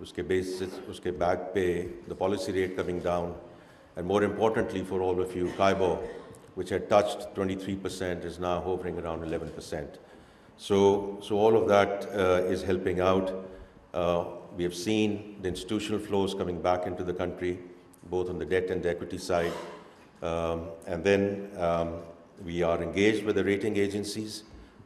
uske back पे the policy rate coming down, and more importantly for all of you, CIBOR, which had touched 23%, is now hovering around 11%. So all of that is helping out. We have seen the institutional flows coming back into the country, both on the debt and the equity side. And then we are engaged with the rating agencies.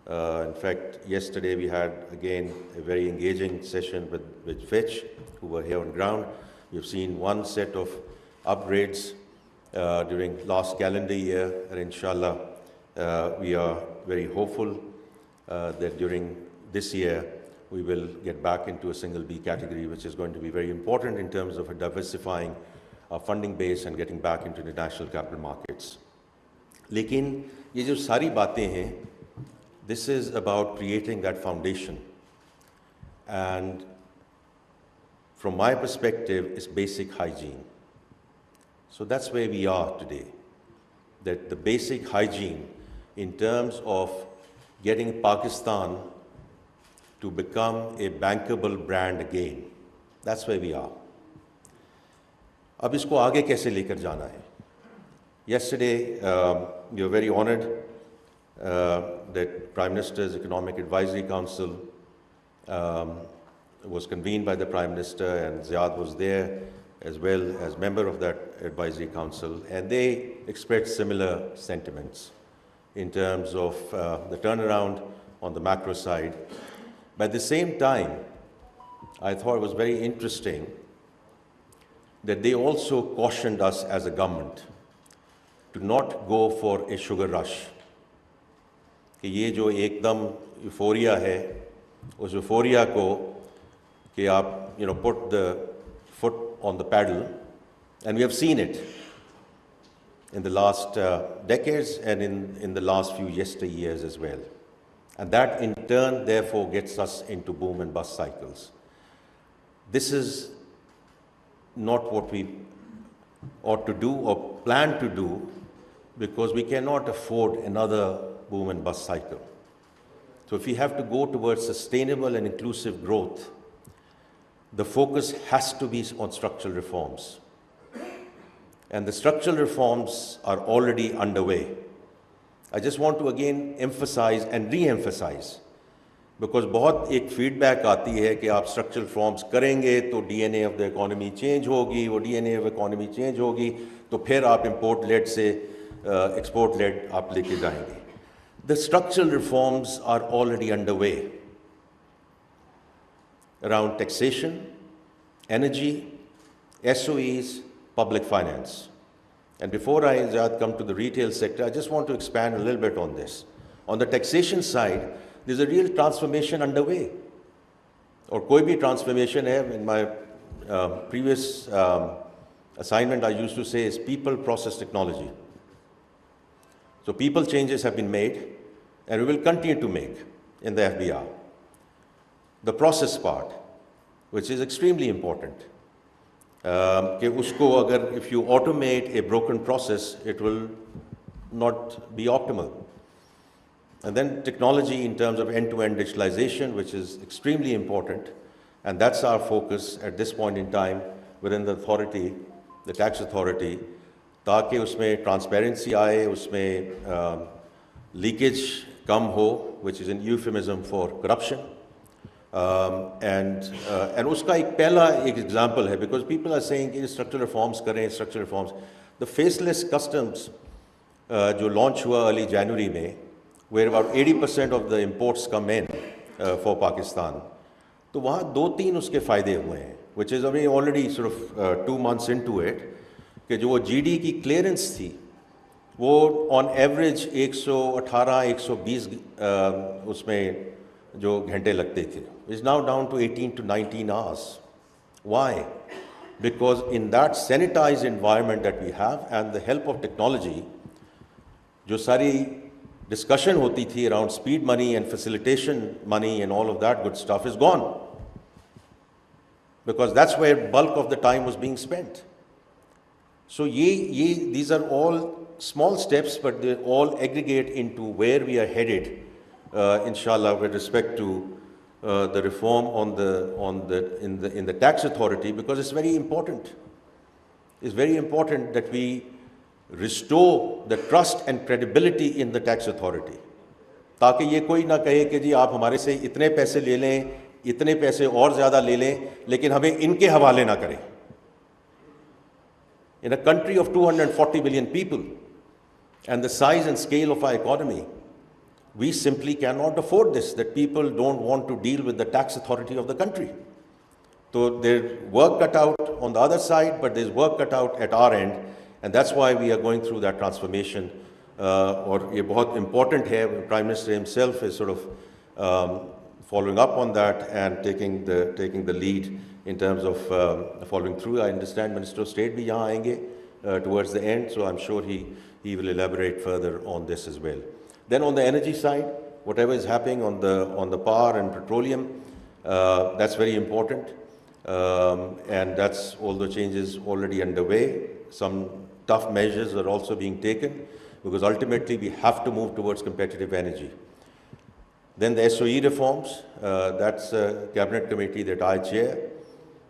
In fact, yesterday we had, again, a very engaging session with Fitch, who were here on ground. We've seen one set of upgrades during last calendar year, and inshallah, we are very hopeful that during this year, we will get back into a single B category, which is going to be very important in terms of diversifying our funding base and getting back into the national capital markets. लेकिन ये जो सारी बातें हैं, this is about creating that foundation. And from my perspective, it's basic hygiene. So that's where we are today, that the basic hygiene in terms of getting Pakistan to become a bankable brand again. That's where we are. अब इसको आगे कैसे लेकर जाना है? Yesterday, we were very honored that Prime Minister's Economic Advisory Council was convened by the Prime Minister, and Ziad was there as well as member of that Advisory Council, and they expressed similar sentiments in terms of the turnaround on the macro side. But at the same time, I thought it was very interesting that they also cautioned us as a government to not go for a sugar rush. कि ये जो एकदम euphoria है, उस euphoria को कि आप put the foot on the pedal, and we have seen it in the last decades and in the last few yesteryears as well. And that in turn therefore gets us into boom and bust cycles. This is not what we ought to do or plan to do, because we cannot afford another boom and bust cycle. So if we have to go towards sustainable and inclusive growth, the focus has to be on structural reforms. And the structural reforms are already underway. I just want to again emphasize and re-emphasize, because बहुत एक feedback आती है कि आप structural reforms करेंगे तो DNA of the economy change होगी, वो DNA of economy change होगी, तो फिर आप import-led से export-led आप लेके जाएंगे. The structural reforms are already underway around taxation, energy, SOEs, public finance. And before I come to the retail sector, I just want to expand a little bit on this. On the taxation side, there's a real transformation underway. Or koi bhi transformation hai, in my previous assignment I used to say is people, process, technology. So people changes have been made, and we will continue to make in the FBR. The process part, which is extremely important. कि उसको अगर if you automate a broken process, it will not be optimal. And then technology in terms of end-to-end digitalization, which is extremely important, and that's our focus at this point in time within the authority, the tax authority, ताकि उसमें transparency आए, उसमें leakage कम हो, which is an euphemism for corruption. And उसका एक पहला एक example है, because people are saying कि structural reforms करें, structural reforms. The faceless customs जो launch हुआ early January में, where about 80% of the imports come in for Pakistan, तो वहाँ 2-3 उसके फ़ायदे हुए हैं, which is already sort of 2 months into it, कि जो वो GD की clearance थी, वो on average 118-120 उसमें जो घंटे लगते थे, is now down to 18 to 19 hours. Why? Because in that sanitized environment that we have and the help of technology, जो सारी discussion होती थी around speed money and facilitation money and all of that good stuff is gone. Because that's where bulk of the time was being spent. So these are all small steps, but they all aggregate into where we are headed, inshallah, with respect to the reform in the tax authority, because it's very important. It's very important that we restore the trust and credibility in the tax authority. ताकि ये कोई ना कहे कि जी आप हमारे से इतने पैसे ले लें, इतने पैसे और ज़्यादा ले लें, लेकिन हमें इनके हवाले ना करें. In a country of 240 million people and the size and scale of our economy, we simply cannot afford this, that people don't want to deal with the tax authority of the country. So there's work cut out on the other side, but there's work cut out at our end, and that's why we are going through that transformation. और ये बहुत important है. Prime Minister himself is sort of following up on that and taking the lead in terms of following through. I understand Minister of State भी यहाँ आएंगे towards the end, so I'm sure he will elaborate further on this as well. Then on the energy side, whatever is happening on the power and petroleum, that's very important, and that's all the changes already underway. Some tough measures are also being taken, because ultimately we have to move towards competitive energy. Then the SOE reforms, that's a cabinet committee that I chair,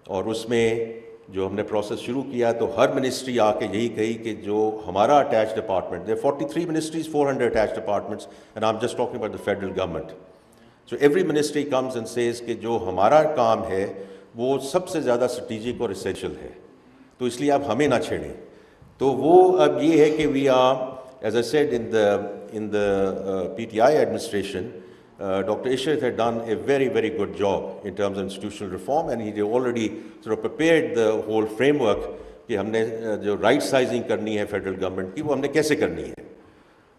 और उसमें जो हमने process शुरू किया तो हर ministry आके यही कही कि जो हमारा attach department, there are 43 ministries, 400 attached departments, and I'm just talking about the federal government. So every ministry comes and says कि जो हमारा काम है वो सबसे ज़्यादा strategic और essential है, तो इसलिए आप हमें ना छेड़ें. तो वो अब ये है कि we are, as I said, in the PTI administration, Dr. Ishrat had done a very, very good job in terms of institutional reform, and he had already sort of prepared the whole framework कि हमने जो right sizing करनी है federal government की वो हमने कैसे करनी है.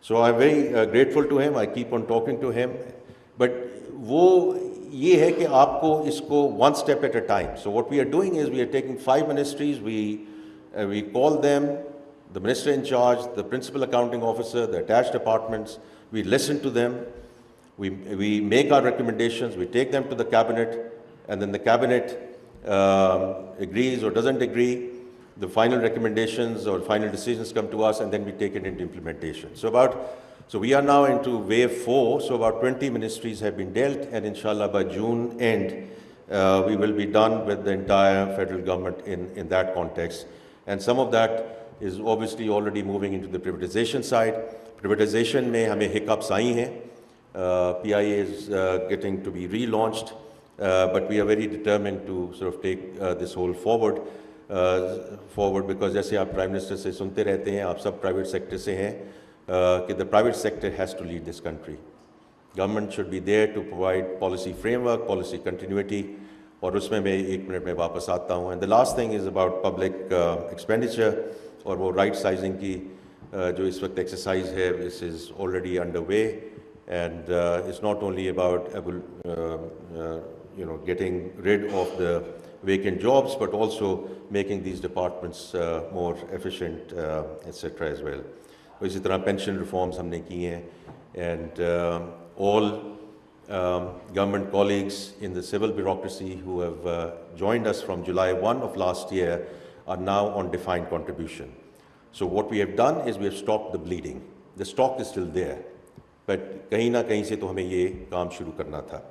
So I'm very grateful to him. I keep on talking to him, but वो ये है कि आपको इसको one step at a time. So what we are doing is we are taking 5 ministries, we call them, the minister in charge, the principal accounting officer, the attached departments, we listen to them. We make our recommendations, we take them to the cabinet, and then the cabinet agrees or doesn't agree. The final recommendations or final decisions come to us, and then we take it into implementation. So we are now into wave 4, so about 20 ministries have been dealt, and inshallah by June end, we will be done with the entire federal government in that context. And some of that is obviously already moving into the privatization side. Privatization में हमें hiccups आई हैं. PIA is getting to be relaunched, but we are very determined to sort of take this whole forward because जैसे आप Prime Minister से सुनते रहते हैं, आप सब private sector से हैं, कि the private sector has to lead this country. Government should be there to provide policy framework, policy continuity, और उसमें मैं 1 मिनट में वापस आता हूँ. And the last thing is about public expenditure, और वो right sizing की जो इस वक्त exercise है, this is already underway. And it's not only about getting rid of the vacant jobs, but also making these departments more efficient, etc. as well. इसी तरह pension reforms हमने की हैं, and all government colleagues in the civil bureaucracy who have joined us from July 1 of last year are now on defined contribution. So what we have done is we have stopped the bleeding. The stock is still there, but कहीं ना कहीं से तो हमें ये काम शुरू करना था.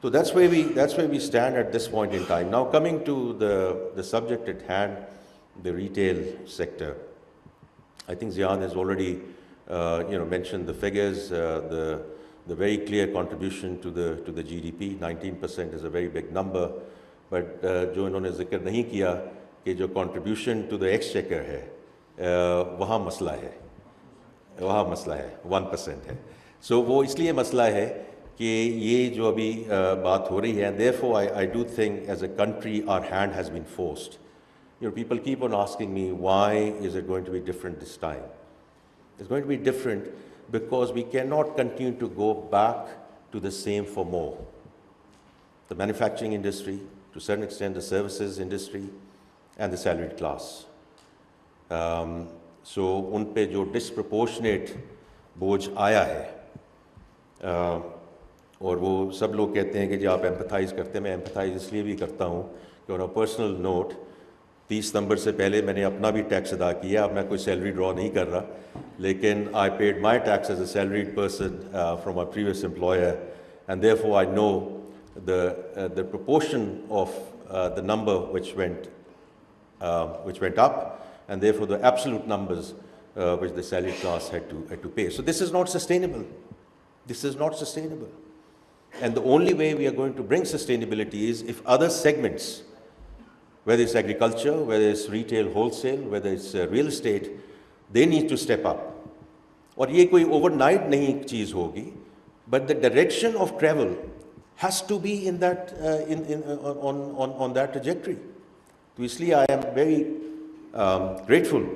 So that's where we stand at this point in time. Now coming to the subject at hand, the retail sector. I think Ziad has already mentioned the figures, the very clear contribution to the GDP. 19% is a very big number, but जो इन्होंने जिक्र नहीं किया कि जो contribution to the exchequer है, वहाँ मसला है. 1% है. So वो इसलिए मसला है कि ये जो अभी बात हो रही है, and therefore I do think as a country our hand has been forced. People keep on asking me, why is it going to be different this time? It's going to be different because we cannot continue to go back to the same for more. The manufacturing industry, to a certain extent the services industry, and the salaried class. So उन पे जो disproportionate बोझ आया है, और वो सब लोग कहते हैं कि जी आप empathize करते हैं. मैं empathize इसलिए भी करता हूँ कि on a personal note 30 नवंबर से पहले मैंने अपना भी टैक्स अदा किया. अब मैं कोई सैलरी ड्रॉ नहीं कर रहा, लेकिन I paid my tax as a salaried person from my previous employer, and therefore I know the proportion of the number which went up, and therefore the absolute numbers which the salaried class had to pay. So this is not sustainable. This is not sustainable. And the only way we are going to bring sustainability is if other segments, whether it's agriculture, whether it's retail, wholesale, whether it's real estate, they need to step up. और ये कोई overnight नहीं चीज़ होगी, but the direction of travel has to be in that on that trajectory. So इसलिए I am very grateful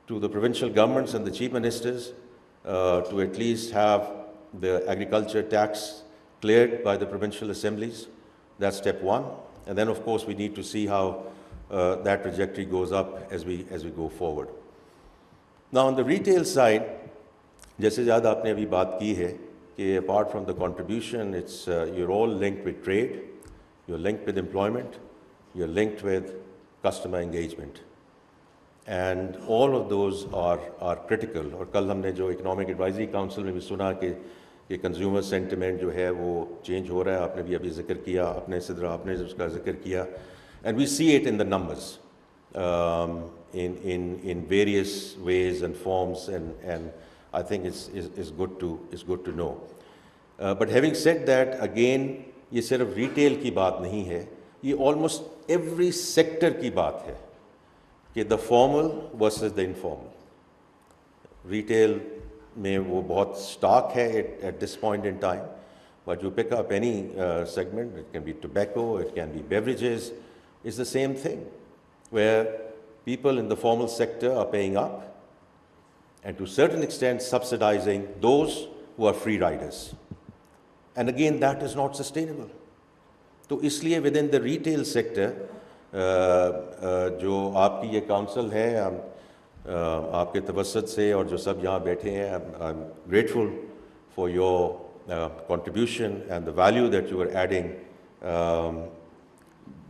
to the provincial governments and the chief ministers to at least have the agriculture tax cleared by the provincial assemblies. That's step one. And then, of course, we need to see how that trajectory goes up as we go forward. Now, on the retail side, जैसे ज़्यादा आपने अभी बात की है कि apart from the contribution, it's you're all linked with trade, you're linked with employment, you're linked with customer engagement, and all of those are critical. और कल हमने जो Economic Advisory Council में भी सुना कि consumer sentiment जो है वो change हो रहा है, आपने भी अभी जिक्र किया, अपने सिद्रा आपने उसका जिक्र किया, and we see it in the numbers, in various ways and forms, and I think it's good to know. But having said that, again, ये सिर्फ retail की बात नहीं है, ये almost every sector की बात है कि the formal versus the informal. Retail में वो बहुत stark है at this point in time, but you pick up any segment, it can be tobacco, it can be beverages, it's the same thing, where people in the formal sector are paying up and to a certain extent subsidizing those who are free riders. And again, that is not sustainable. तो इसलिए within the retail sector, जो आपकी ये council है, आपके तवस्सुत से और जो सब यहाँ बैठे हैं, I'm grateful for your contribution and the value that you are adding,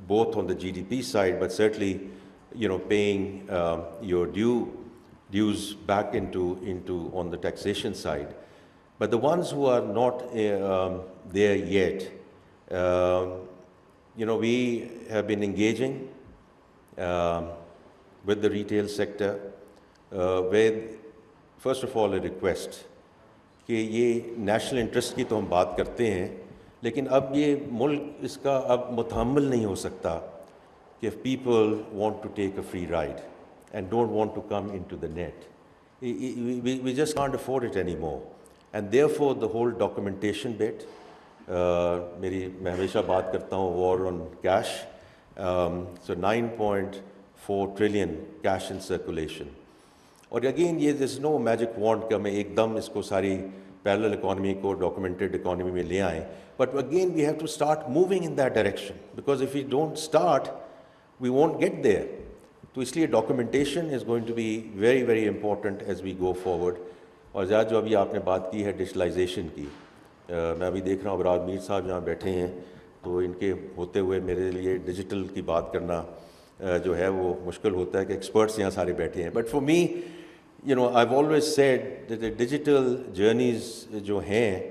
both on the GDP side, but certainly, paying your dues back into on the taxation side. But the ones who are not there yet, we have been engaging with the retail sector with, first of all, a request कि ये national interest की तो हम बात करते हैं, लेकिन अब ये मुल्क इसका अब मुतहम्मिल नहीं हो सकता कि if people want to take a free ride and don't want to come into the net. We just can't afford it anymore. And therefore, the whole documentation bit, मैं हमेशा बात करता हूँ war on cash, so 9.4 trillion cash in circulation. और again, there's no magic wand कि हमें एकदम इसको सारी parallel economy को documented economy में ले आएं. But again, we have to start moving in that direction, because if we don't start, we won't get there. तो इसलिए documentation is going to be very, very important as we go forward. और ज़्यादा जो अभी आपने बात की है digitalization की, मैं अभी देख रहा हूँ अबरार मीर साहब जहाँ बैठे हैं, तो इनके होते हुए मेरे लिए digital की बात करना जो है वो मुश्किल होता है कि experts यहाँ सारे बैठे हैं. But for me, I've always said that the digital journeys जो हैं,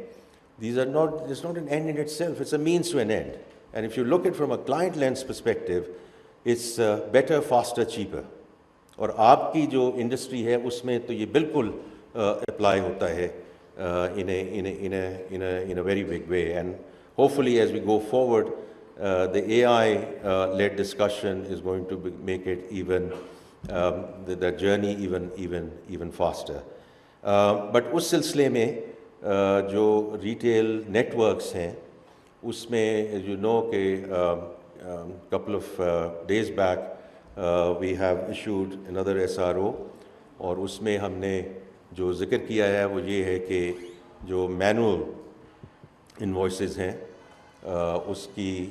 it's not an end in itself, it's a means to an end. And if you look at it from a client lens perspective, it's better, faster, cheaper. और आपकी जो industry है उसमें तो ये बिल्कुल apply होता है in a very big way. And hopefully as we go forward, the AI-led discussion is going to make it even the journey even faster. But उस सिलसिले में जो retail networks हैं, उसमें as you know कि couple of days back we have issued another SRO, और उसमें हमने जो जिक्र किया है वो ये है कि जो manual invoices हैं उसकी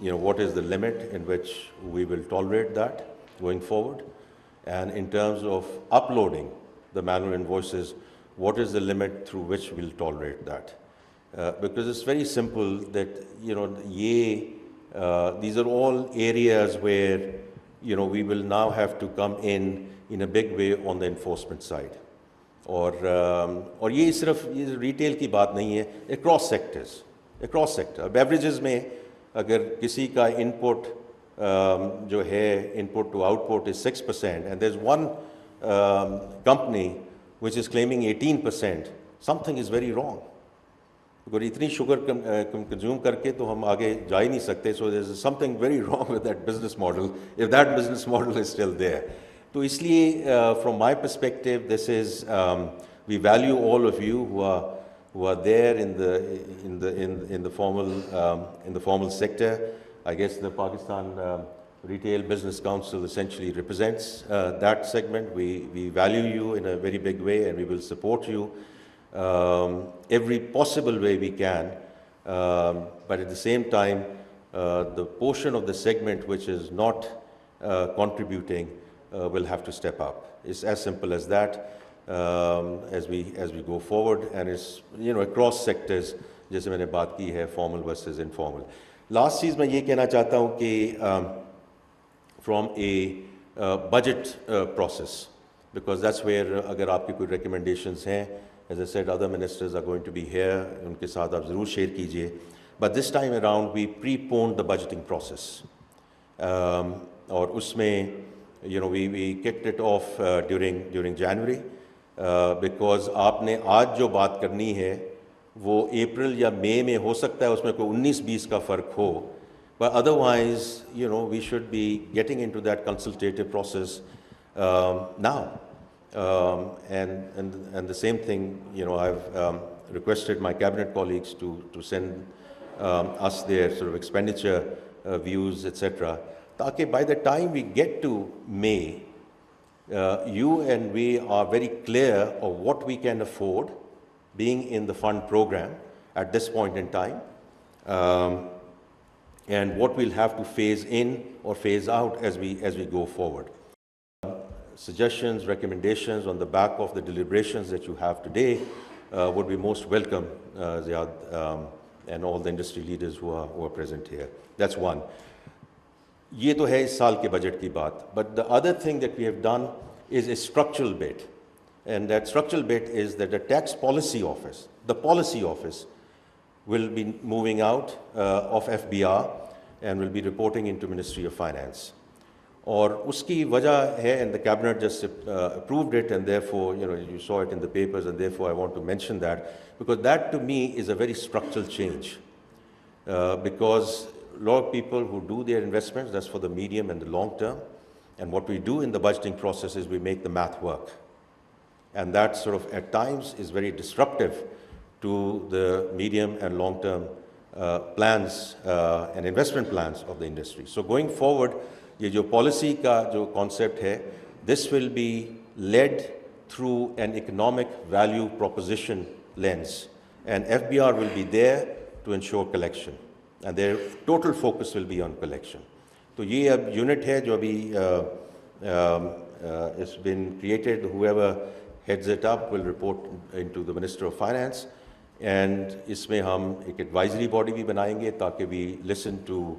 what is the limit in which we will tolerate that going forward, and in terms of uploading the manual invoices, what is the limit through which we'll tolerate that, because it's very simple that these are all areas where we will now have to come in a big way on the enforcement side. और ये सिर्फ retail की बात नहीं है, across sectors. across sector. Beverages में अगर किसी का input जो है input to output is 6% and there's one company which is claiming 18%, something is very wrong. अगर इतनी शुगर कंज्यूम करके तो हम आगे जा ही नहीं सकते. So there's something very wrong with that business model if that business model is still there. तो इसलिए from my perspective, this is we value all of you who are there in the formal sector. I guess the Pakistan Retail Business Council essentially represents that segment. We value you in a very big way, and we will support you every possible way we can. But at the same time, the portion of the segment which is not contributing will have to step up. It's as simple as that. As we go forward, and it's across sectors, जैसे मैंने बात की है formal versus informal. Last चीज़ मैं ये कहना चाहता हूँ कि from a budget process, because that's where अगर आपकी कोई recommendations हैं, as I said, other ministers are going to be here, उनके साथ आप ज़रूर share कीजिए. But this time around, we preponed the budgeting process, और उसमें we kicked it off during January. Because आपने आज जो बात करनी है वो अप्रैल या मई में हो सकता है, उसमें कोई 19-20 का फ़र्क हो, but otherwise we should be getting into that consultative process now, and the same thing I've requested my cabinet colleagues to send us their sort of expenditure views, etc., ताकि by the time we get to May, you and we are very clear of what we can afford being in the fund program at this point in time, and what we'll have to phase in or phase out as we go forward. Suggestions, recommendations on the back of the deliberations that you have today would be most welcome, Ziad, and all the industry leaders who are present here. That's one. ये तो है इस साल के budget की बात. But the other thing that we have done is a structural bit, and that structural bit is that the tax policy office, the policy office, will be moving out of FBR and will be reporting into Ministry of Finance. और उसकी वजह है, and the cabinet just approved it, and therefore you saw it in the papers, and therefore I want to mention that, because that to me is a very structural change, because a lot of people who do their investments, that's for the medium and the long term, and what we do in the budgeting process is we make the math work, and that sort of at times is very disruptive to the medium and long term plans and investment plans of the industry. So going forward, ये जो policy का जो concept है, this will be led through an economic value proposition lens, and FBR will be there to ensure collection, and their total focus will be on collection. तो ये अब unit है जो अभी it's been created. Whoever heads it up will report into the Minister of Finance, and इसमें हम एक advisory body भी बनाएंगे ताकि we listen to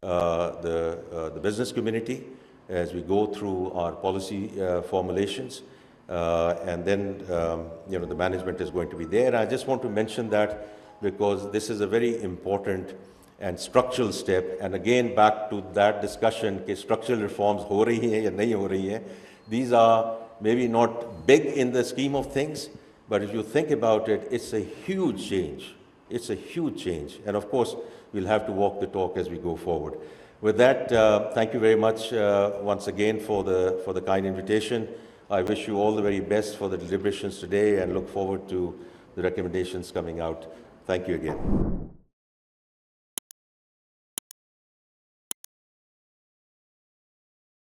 the business community as we go through our policy formulations, and then the management is going to be there. And I just want to mention that because this is a very important and structural step, and again back to that discussion कि structural reforms हो रही हैं या नहीं हो रही हैं. These are maybe not big in the scheme of things, but if you think about it, it's a huge change. It's a huge change, and of course we'll have to walk the talk as we go forward. With that, thank you very much once again for the kind invitation. I wish you all the very best for the deliberations today and look forward to the recommendations coming out. Thank you again.